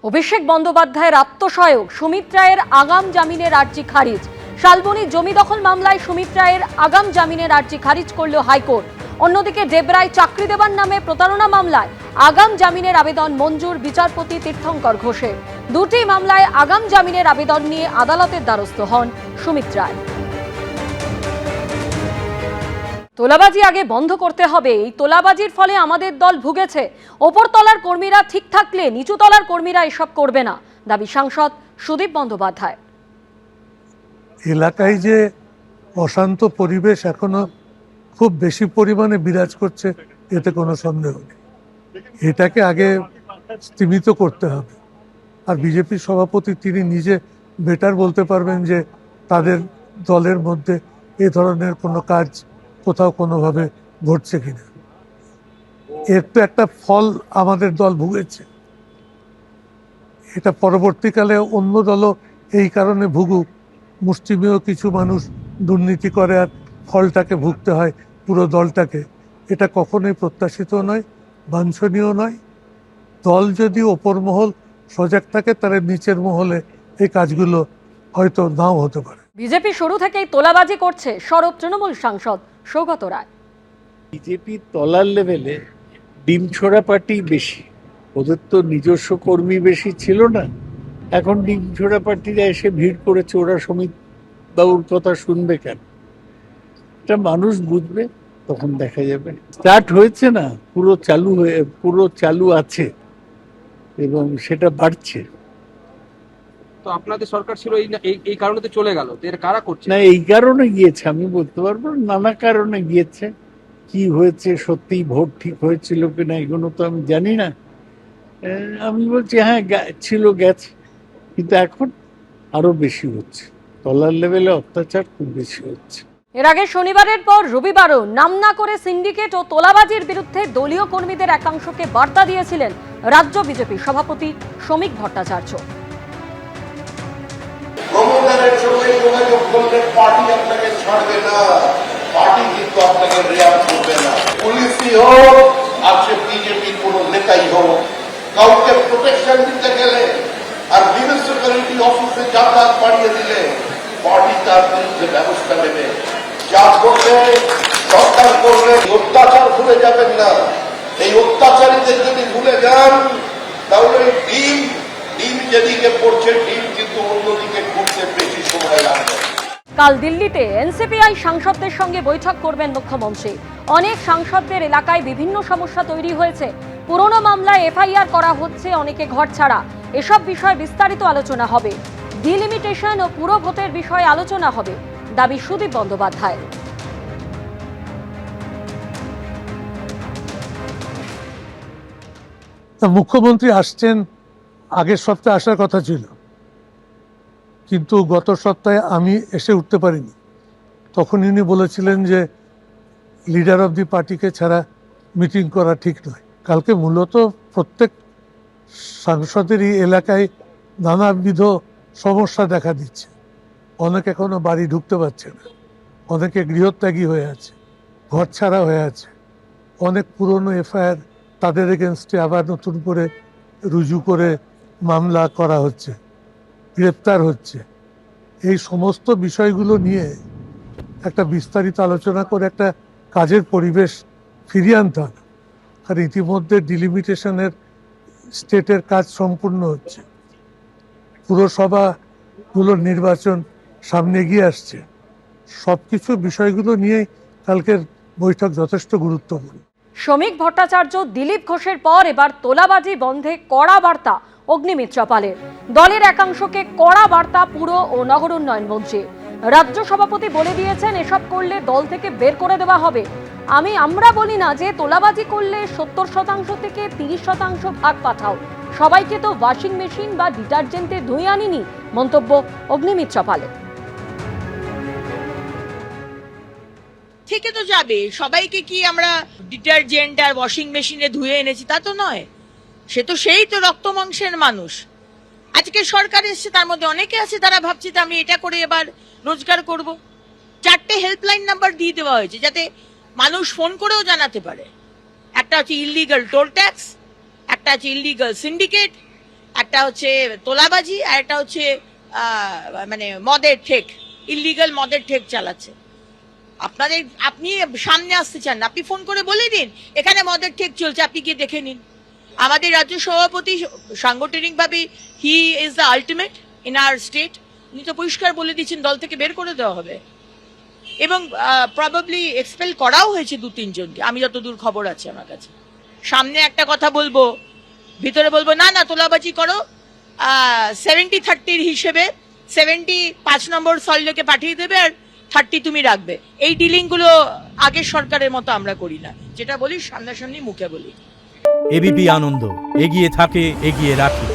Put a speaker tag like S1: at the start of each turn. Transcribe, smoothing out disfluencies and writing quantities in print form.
S1: অভিষেক বন্দ্যোপাধ্যায়ের আত্মসহায়ক সুমিত রায়ের আগাম জামিনের আর্জি খারিজ। শালবনী জমি দখল মামলায় সুমিত রায়ের আগাম জামিনের আর্জি খারিজ করল হাইকোর্ট। অন্যদিকে ডেবরায় চাকরি দেবার নামে প্রতারণা মামলায় আগাম জামিনের আবেদন মঞ্জুর বিচারপতি তীর্থঙ্কর ঘোষের। দুটি মামলায় আগাম জামিনের আবেদন নিয়ে আদালতের দ্বারস্থ হন সুমিত রায়। তোলাবাজি আগে বন্ধ করতে হবে। এই তোলাবাজির ফলে আমাদের দল ভুগেছে। ওপরতলার কর্মীরা ঠিক থাকলে নিচুতলার কর্মীরা এসব করবে না, দাবি সাংসদ সুদীপ বন্দ্যোপাধ্যায়।
S2: এলাকায় যে অশান্ত পরিবেশ এখনো খুব বেশি পরিমাণে বিরাজ করছে, এতে কোনো সন্দেহ নেই। এটাকে আগে স্তীমিত করতে হবে। আর বিজেপির সভাপতি তিনি নিজে বেটার বলতে পারবেন যে তাদের দলের মধ্যে এ ধরনের কোনো কাজ কোথাও কোনোভাবে ঘটছে কিনা। এর তো একটা ফল আমাদের দল ভুগেছে। এটা পরবর্তীকালে অন্য দলও এই কারণে ভুগুক, মুষ্টিমেয় কিছু মানুষ দুর্নীতি করে আর ফলটাকে ভুগতে হয় পুরো দলটাকে। এটা কখনোই প্রত্যাশিত নয়, বাঞ্ছনীয় নয়। দল যদি ওপর মহল সজাগ থাকে, তাহলে নিচের মহলে এই কাজগুলো হয়তো নাও হতে পারে।
S1: বিজেপি শুরু থেকেই তোলাবাজি করছে, সরব তৃণমূল সাংসদ সৌগত রায়।
S3: বিজেপি তলার লেভেলে ডিম ছোড়া পার্টি বেশি, ওদের তো নিজস্ব কর্মী বেশি ছিল না। এখন ডিম ছোড়া পার্টিরা এসে ভিড় করেছে, ওরা সুমিত বাবুর কথা শুনবে কেন? এটা মানুষ বুঝবে, তখন দেখা যাবে। স্টার্ট হয়েছে না, পুরো চালু আছে এবং সেটা বাড়ছে।
S4: তো আপনাদের সরকার ছিল এই কারণে তো চলে গেল, এর কারা করছে
S3: না, এই কারণে গিয়েছে আমি বলতে পারবো, নানা কারণে গিয়েছে। কি হয়েছে, সত্যি ভোট ঠিক হয়েছিল কিনা এগুলো তো আমি জানি না। আমি বলছি হ্যাঁ ছিল, গেছে, কিন্তু এখন আরো বেশি হচ্ছে। তলার লেভেলে অত্যাচার খুব বেশি হচ্ছে।
S1: এর আগে শনিবারের পর রবিবারও নাম না করে সিন্ডিকেট ও তোলাবাজির বিরুদ্ধে দলীয় কর্মীদের একাংশকে বার্তা দিয়েছিলেন রাজ্য বিজেপি সভাপতি শ্রমিক ভট্টাচার্য।
S5: প্রমোটারের সঙ্গে যোগাযোগ করলে পার্টি আপনাকে ছাড়বে না, পার্টি কিন্তু আপনাকে রেয়ার করবে না। পুলিশই হোক আর সে বিজেপির কোন নেতাই হোক, কাউকে প্রোটেকশন দিতে গেলে আর মিউনিসিপ্যালিটি অফিসে যাতায়াত বাড়িয়ে দিলে পার্টি তার বিরুদ্ধে ব্যবস্থা নেবে। যা করবে সরকার করবে। অত্যাচার ভুলে যাবেন না। এই অত্যাচারীদের যদি ভুলে যান, তাহলে ডিম যেদিকে পড়ছে, ডিম কিন্তু অন্যদিকে ঘুরতে বেশি সময় লাগবে।
S1: কাল দিল্লিতে এনসিপিআই সাংসদদের সঙ্গে বৈঠক করবেন মুখ্যমন্ত্রী। অনেক সাংসদদের এলাকায় বিভিন্ন সমস্যা তৈরি হয়েছে। পুরনো মামলায় এফআইআর করা হচ্ছে, অনেকে ঘর ছাড়া। এসব বিষয়ে বিস্তারিত আলোচনা হবে। ডিলিমিটেশন ও পুরো ভোটের বিষয়ে আলোচনা হবে, দাবি সুদীপ বন্দ্যোপাধ্যায়।
S2: মুখ্যমন্ত্রী আসছেন, আগের সপ্তাহে আসার কথা ছিল, কিন্তু গত সপ্তাহে আমি এসে উঠতে পারিনি। তখন ইনি বলেছিলেন যে লিডার অব দি পার্টিকে ছাড়া মিটিং করা ঠিক নয়। কালকে মূলত প্রত্যেক সাংসদেরই এলাকায় নানাবিধ সমস্যা দেখা দিচ্ছে। অনেক এখনো বাড়ি ঢুকতে পারছে না, অনেকে গৃহত্যাগী হয়ে আছে, ঘর ছাড়া হয়ে আছে। অনেক পুরনো এফআইআর তাদের এগেনস্টে আবার নতুন করে রুজু করে মামলা করা হচ্ছে, গ্রেপ্তার হচ্ছে। এই সমস্ত বিষয়গুলো নিয়ে একটা বিস্তারিত আলোচনা করে একটা কাজের পরিবেশ ফিরিয়ে আনতে হবে। আর ইতিমধ্যে ডিলিমিটেশনের স্টেটের কাজ সম্পূর্ণ হচ্ছে, পুরসভাগুলোর নির্বাচন সামনে এগিয়ে আসছে। সবকিছু বিষয়গুলো নিয়ে কালকের বৈঠক যথেষ্ট গুরুত্বপূর্ণ।
S1: শ্রমিক ভট্টাচার্য, দিলীপ ঘোষের পর এবার তোলাবাজি বন্ধে কড়া বার্তা অগ্নিমিত্রা পালের। দলের একাংশকে কড়া বার্তা পুর ও নগর উন্নয়ন মন্ত্রী। রাজ্য সভাপতি বলে দিয়েছেন, এসব করলে দল থেকে বের করে দেওয়া হবে। আমরা বলি না যে তোলাবাজি করলে 70% থেকে 30% ভাগ পাঠাও, সবাইকে তো ওয়াশিং মেশিন বা ডিটারজেন্টের ধুই আনিনি, মন্তব্য অগ্নিমিত্রা পালের।
S6: থেকে তো যাবে, সবাইকে কি আমরা ডিটারজেন্ট আর ওয়াশিং মেশিনে ধুয়ে এনেছি তা তো নয়। সেই তো রক্ত মাংসের মানুষ। আজকে সরকার এসছে, তার মধ্যে অনেকে আছে তারা ভাবছে আমি এটা করে এবার রোজগার করব। 4টে হেল্পলাইন নাম্বার দিয়ে দেওয়া হয়েছে যাতে মানুষ ফোন করেও জানাতে পারে। একটা হচ্ছে ইলিগাল টোল ট্যাক্স, একটা হচ্ছে ইলিগাল সিন্ডিকেট, একটা হচ্ছে তোলাবাজি আর একটা হচ্ছে মানে মদের ঠেক, ইলিগাল মদের ঠেক চালাচ্ছে। আপনি সামনে আসতে চান না, আপনি ফোন করে বলে দিন এখানে মদের ঠেক চলছে, আপনি গিয়ে দেখে নিন। আমাদের রাজ্য সভাপতি সাংগঠনিকভাবে he is the ultimate in our state, উনি তো পরিষ্কার বলে দিচ্ছেন দল থেকে বের করে দেওয়া হবে, এবং প্রবাবলি এক্সপেল করাও হয়েছে 2-3 জনকে, আমি যতদূর খবর আছে আমার কাছে। সামনে একটা কথা বলবো, ভিতরে বলবো না না তোলাবাজি করো, 70-30 হিসেবে 70 5 নম্বর সল্টলেকে পাঠিয়ে দেবে আর 30 তুমি রাখবে। এই ডিলিং গুলো আগের সরকারের মতো আমরা করি না, যেটা বলি সামনাসামনি মুখে বলি।
S7: এবিপি আনন্দ, এগিয়ে থাকে, এগিয়ে রাখে।